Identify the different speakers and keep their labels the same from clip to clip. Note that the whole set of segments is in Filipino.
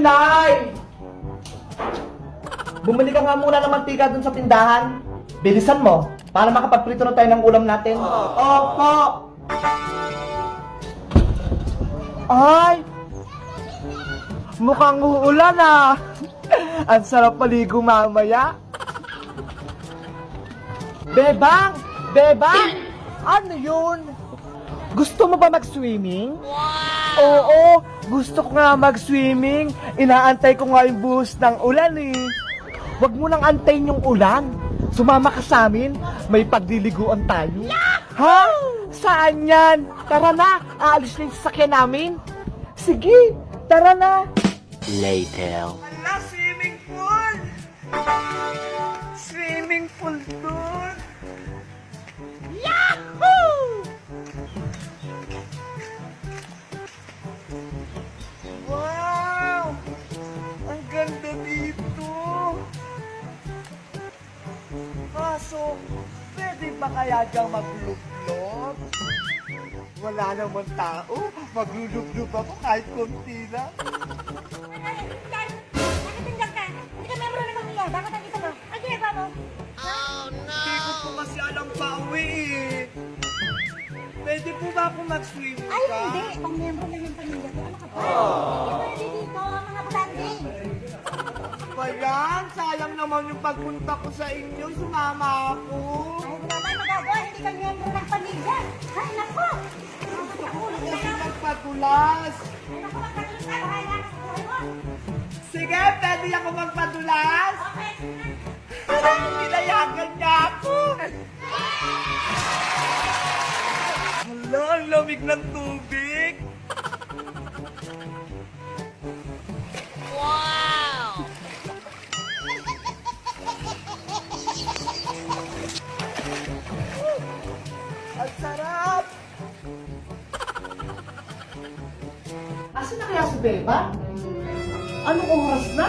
Speaker 1: Nay! Bumili ka nga muna ng mantika dun sa tindahan. Bilisan mo, para makapagprito na tayo ng ulam natin. Opo! Ay! Mukhang uulan ah! Ang sarap paligo mamaya. Bebang! Bebang! Ano yun? Gusto mo ba mag-swimming? Wow! Oo, gusto ko nga mag-swimming. Inaantay ko nga yung buhos ng ulan eh. Huwag mo nang antayin yung ulan. Sumama ka sa amin, may pagliliguan tayo. Ha? Saan yan? Tara na, aalis na yung sasakyan namin. Sige, tara na.
Speaker 2: Later.
Speaker 1: Ala, swimming pool! Swimming pool doon! Yahoo! Wow! Ang ganda dito! Kaso, pwede ba kaya diyang maglublob? Wala naman tao, maglulublob ako kahit konti lang.
Speaker 3: Nakatindak ka. Hindi ka membro ng pamilya. Bakit nandito mo? Ang ginagawa mo?
Speaker 1: Hindi ko po kasi alam pa uwi eh. Pwede po ba ako mag-swim
Speaker 3: Ay,
Speaker 1: ka?
Speaker 3: hindi. Pang membro lang ng pamilya ko. Ano ka ba? Hindi pwede dito ang mga bulande.
Speaker 1: Bayan, sayang naman yung pagpunta ko sa inyo. Sumama ako.
Speaker 3: Ay, wala tayong magagawa. Hindi ka membro ng pamilya. Ay, naku!
Speaker 1: Gusto ko magpadulas.
Speaker 3: Ay, naku, magkatulos ka. Bahala ka sa buhay mo.
Speaker 1: Sige, pwede ako magpadulas.
Speaker 3: Okay.
Speaker 1: Pinayagan niya ako. Hala, ang lamig ng tubig. Ang sarap! Asan na kaya si Beba? Anong oras na?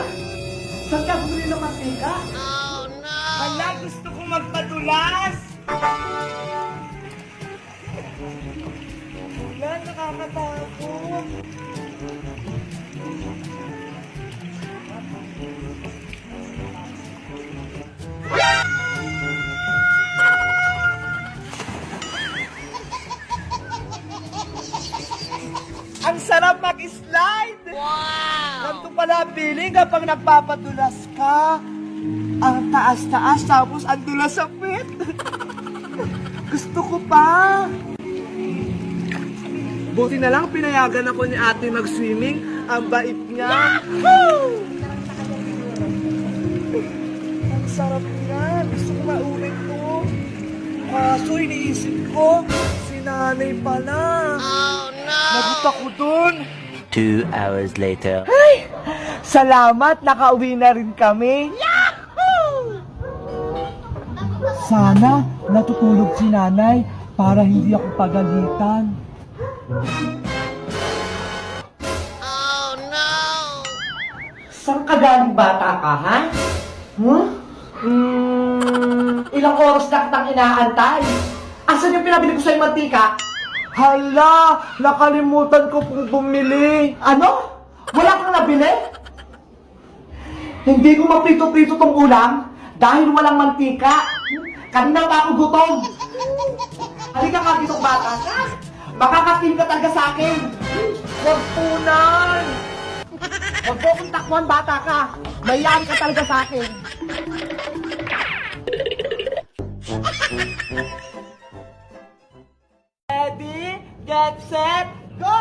Speaker 1: Saan ka bumili ng mantika? Oh no! Hala, gusto ko magpadulas! Wala, nakakatakot. Ang sarap mag-slide! Wow! Ganito pala feeling kapag nagpapadulas ka. Ang taas-taas tapos ang dulas sa pit. Gusto ko pa. Buti na lang pinayagan ako ni ate mag-swimming. Ang bait niya. Yahoo! Ang sarap niya. Gusto ko maulit to. Kaso iniisip ko, si nanay pala. Nagot ako dun.
Speaker 2: 2 hours later.
Speaker 1: Ay! Salamat, nakauwi na rin kami. Sana natutulog si nanay para hindi ako pagalitan. Oh no! Saan ka galing bata ka, ha? Huh? Ilang oras na kitang inaantay. Asan yung pinabili ko sa'yo mantika? Hala! Nakalimutan ko pong bumili. Ano? Wala kang nabili? Hindi ko maprito-prito tong ulam dahil walang mantika. Kanina pa ako gutom. Halika ka dito, bata ka. Makakatim ka talaga sa akin. Huwag punan. Huwag po kong takbuhan, bata ka. Mayayari ka talaga sa akin. Ready, get set, go!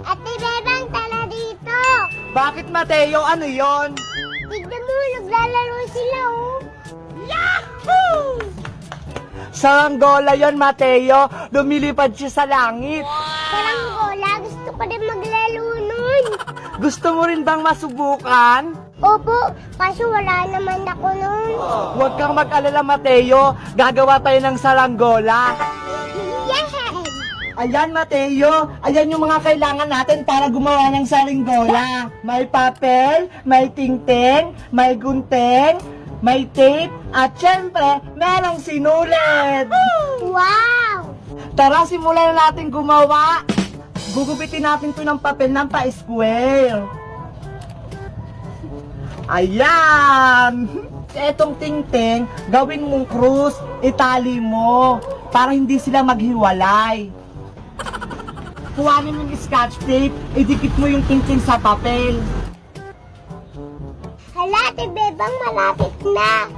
Speaker 3: Ate Bebang, tala dito.
Speaker 1: Bakit, Mateo? Ano yon?
Speaker 3: Tignan mo, naglalaro sila, oh.
Speaker 1: Saranggola yon, Mateo. Lumilipad siya sa langit.
Speaker 3: Saranggola, gusto ko din maglaro nun.
Speaker 1: Gusto mo rin bang masubukan?
Speaker 3: Opo, kaso wala naman ako nun.
Speaker 1: Huwag kang mag-alala, Mateo. Gagawa tayo ng saranggola.
Speaker 3: Yes!
Speaker 1: Ayan, Mateo. Ayan yung mga kailangan natin para gumawa ng saranggola. May papel, may tingting, may gunting, may tape, at syempre, merong sinulit.
Speaker 3: Wow!
Speaker 1: Tara, simulan na natin gumawa. Gugupitin natin to ng papel ng pa-square. Ayan! Etong tingting, gawin mong krus, itali mo, para hindi sila maghiwalay. Kuhanin mo yung scotch tape, idikit mo yung tingting sa papel.
Speaker 3: Hala, Ate Bebang, malapit na.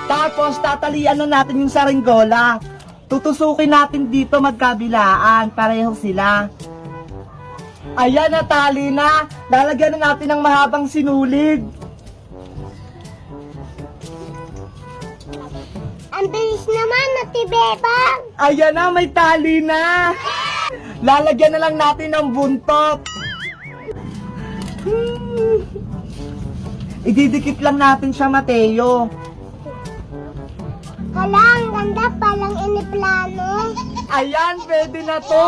Speaker 1: Tapos, tatalian na natin yung saranggola. Tutusukin natin dito magkabilaan, pareho sila. Ayan, natali na. Lalagyan na natin ng mahabang sinulid.
Speaker 3: Ang bilis naman, Ate Bebang.
Speaker 1: Ayan na, may tali na. Lalagyan na lang natin ng buntot. Ididikit lang natin siya, Mateo.
Speaker 3: Hala, ang ganda palang iniplano.
Speaker 1: Ayan, pwede na to.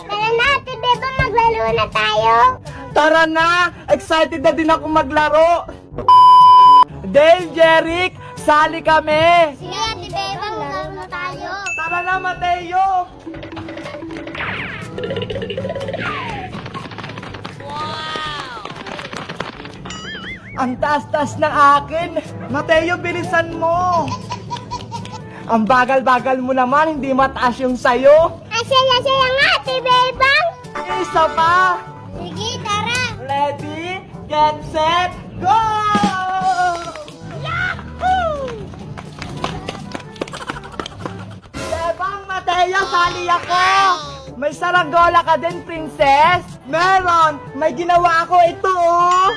Speaker 3: Tara na, Ate Bebang, maglaro na tayo.
Speaker 1: Tara na! Excited na din ako maglaro! Dale, Jeric, sali kami!
Speaker 3: Sige, Ate Bebang, maglaro na tayo.
Speaker 1: Tara na, Mateo! Ang taas-taas ng akin! Mateo, bilisan mo! Ang bagal-bagal mo naman, hindi mataas yung sayo!
Speaker 3: Ang saya-saya nga, Ate Bebang.
Speaker 1: Isa pa!
Speaker 3: Sige, tara.
Speaker 1: Ready, get set, go!
Speaker 3: Yahoo!
Speaker 1: Bebang, Mateo, sali ako! May saranggola ka din, princess? Meron! May ginawa ako ito, oh!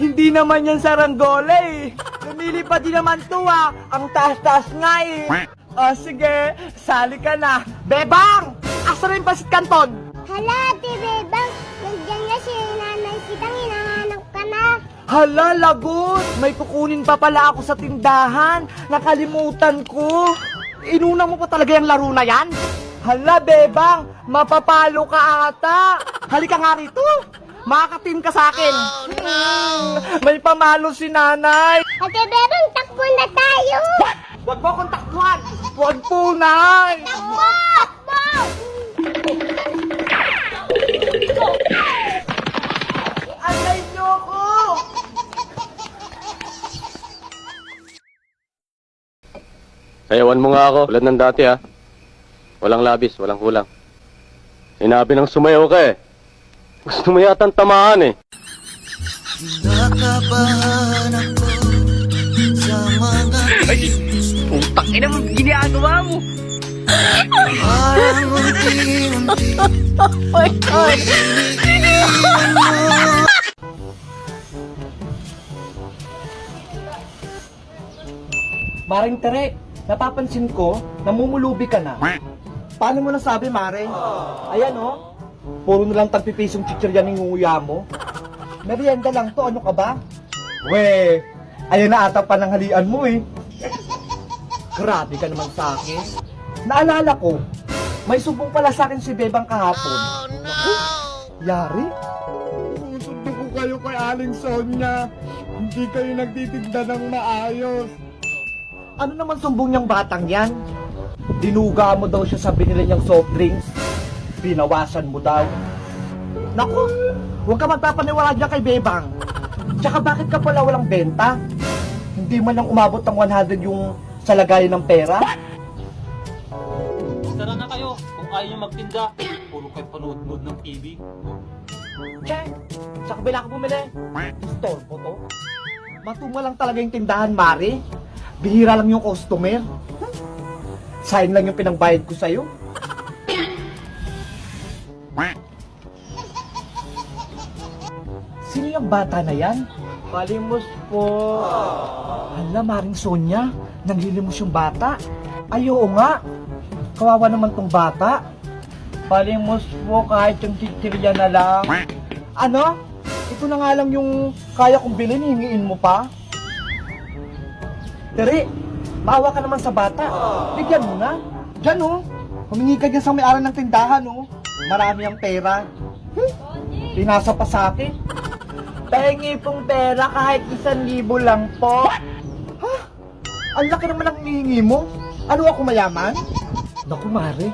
Speaker 1: Hindi naman yan saranggola eh. Lumilipad din naman to ah. Ang taas-taas nga eh. O sige, sali ka na. Bebang! Asa rin ba si Kanton?
Speaker 3: Hala, Ate Bebang, nandiyan na si nanay kitang hinahanap ka na.
Speaker 1: Hala, lagot! May kukunin pa pala ako sa tindahan. Nakalimutan ko. Inuna mo pa talaga yung laro na yan? Hala, Bebang! Mapapalo ka ata. Halika nga rito. Makaka-team ka sa akin. May pamalo si nanay.
Speaker 3: Ate Bebang, takbo na tayo.
Speaker 1: Huwag mo akong takbuhan. Huwag po, nay.
Speaker 3: Takbo!
Speaker 1: Alay niyo ko.
Speaker 4: Sayawan mo nga ako, tulad ng dati ha. Walang labis, walang kulang. Sinabi ng sumayaw ka eh. Gusto mo yatang tamaan eh.
Speaker 5: Nakabahan ako sa mga
Speaker 6: Putang ina mo, ginagawa mo.
Speaker 5: parang unti-unti.
Speaker 6: Oh my God.
Speaker 1: Maring Tere, napapansin ko, namumulubi ka na. Paano mo nasabi, Mare? Ayan, oh. Puro na lang tagpipisong chichirya ng nguya mo. Merienda lang to, ano ka ba? We, ayan na ata pananghalian mo eh. Grabe ka naman sa akin. Naalala ko, may sumbong pala sa akin si Bebang kahapon. Oh no! Yari? Susundo ko kayo kay Aling Sonia. Hindi kayo nagtitinda ng maayos. Ano naman sumbong niyang batang yan? Dinuga mo daw siya sa binili niyang soft drinks. Binawasan mo daw. Naku, huwag ka magpapaniwala dyan kay Bebang. Tsaka bakit ka pala walang benta? Hindi man lang umabot ng 100 yung sa lagayan ng pera?
Speaker 7: Tara na kayo, kung ayaw nyo magtinda, puro kayo panood-nood ng TV.
Speaker 1: Che, sa kabila ka bumili. Istorbo to. Matuma lang talaga yung tindahan, Mari. Bihira lang yung customer. Sayang lang yung pinangbayad ko sa'yo. Sino yung bata na yan? Palimos po. Hala, Maring Sonia, nanglilimos yung bata. Ay, oo nga. Kawawa naman tong bata. Palimos po kahit yung chichirya na lang. Ano? Ito na nga lang yung kaya kong bilhin, hingiin mo pa? Tere, maawa ka naman sa bata. Bigyan mo na. Diyan oh. Humingi ka dyan sa may-ari ng tindahan oh. Marami ang pera. Pinasa pa sa akin. Pahingi pong pera kahit 1,000 lang po. Ha? Ang laki naman ang hinihingi mo. Ano ako mayaman? Naku, Mare,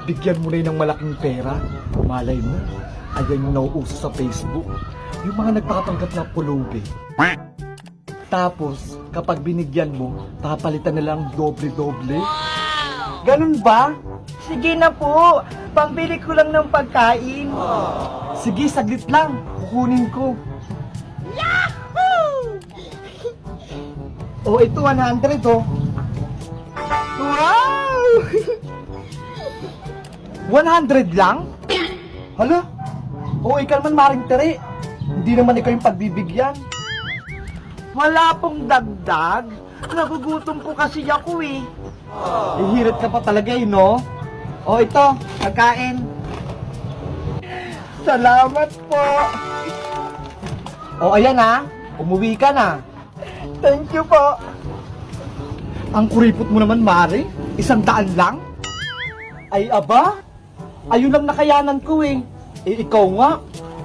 Speaker 1: bigyan mo na yun ng malaking pera. Malay mo, ayan yung nauuso sa Facebook. Yung mga nagpapanggap na pulubi. Tapos, kapag binigyan mo, papalitan na lang doble-doble. Ganun ba? Sige na po, pambili ko lang ng pagkain. Sige, saglit lang, kukunin ko. Yahoo! Oh, ito 100 oh. Wow! 100 lang? Hala? Oo, ikaw naman maring tere. Hindi naman ikaw yung pagbibigyan. Wala pong dagdag. Nagugutom po kasi ako eh. Ihirit ka pa talaga eh, no? O ito, pagkain. Salamat po. O ayan ha, umuwi ka na. Thank you po. Ang kuripot mo naman, Mare. 100 lang? Ay aba, ayun lang nakayanan ko eh. Eh ikaw nga,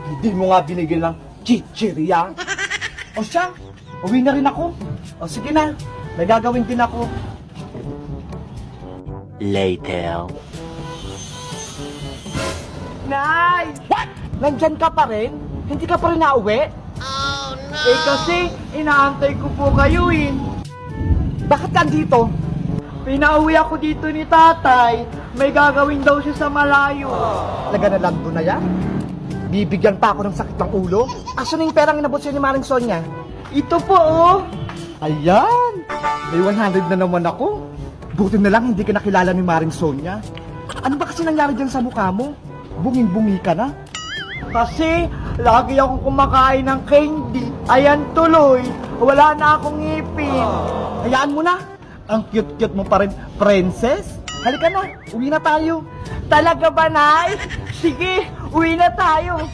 Speaker 1: hindi mo nga binigyan ng chichirya. O siya, uwi na rin ako. O sige na, may gagawin din ako.
Speaker 2: Later.
Speaker 1: Nay! What? Nandyan ka pa rin? Hindi ka pa rin nauwi? Oh no! Eh kasi, inaantay ko po kayo eh. Bakit ka dito? Pinauwi ako dito ni tatay. May gagawin daw siya sa malayo. Laga na lang doon na yan? Bibigyan pa ako ng sakit ng ulo? Asan yung perang inabot siya ni Maring Sonia? Ito po oh! Ayan! May 100 na naman ako. Buti na lang hindi ka nakilala ni Maring Sonia. Ano ba kasi nangyari dyan sa mukha mo? Bunging-bungi ka na? Kasi lagi akong kumakain ng candy. Ayan tuloy, wala na akong ngipin. Hayaan mo na. Ang cute-cute mo pa rin, princess. Halika na, uwi na tayo. Talaga ba, Nay? Sige, uwi na tayo.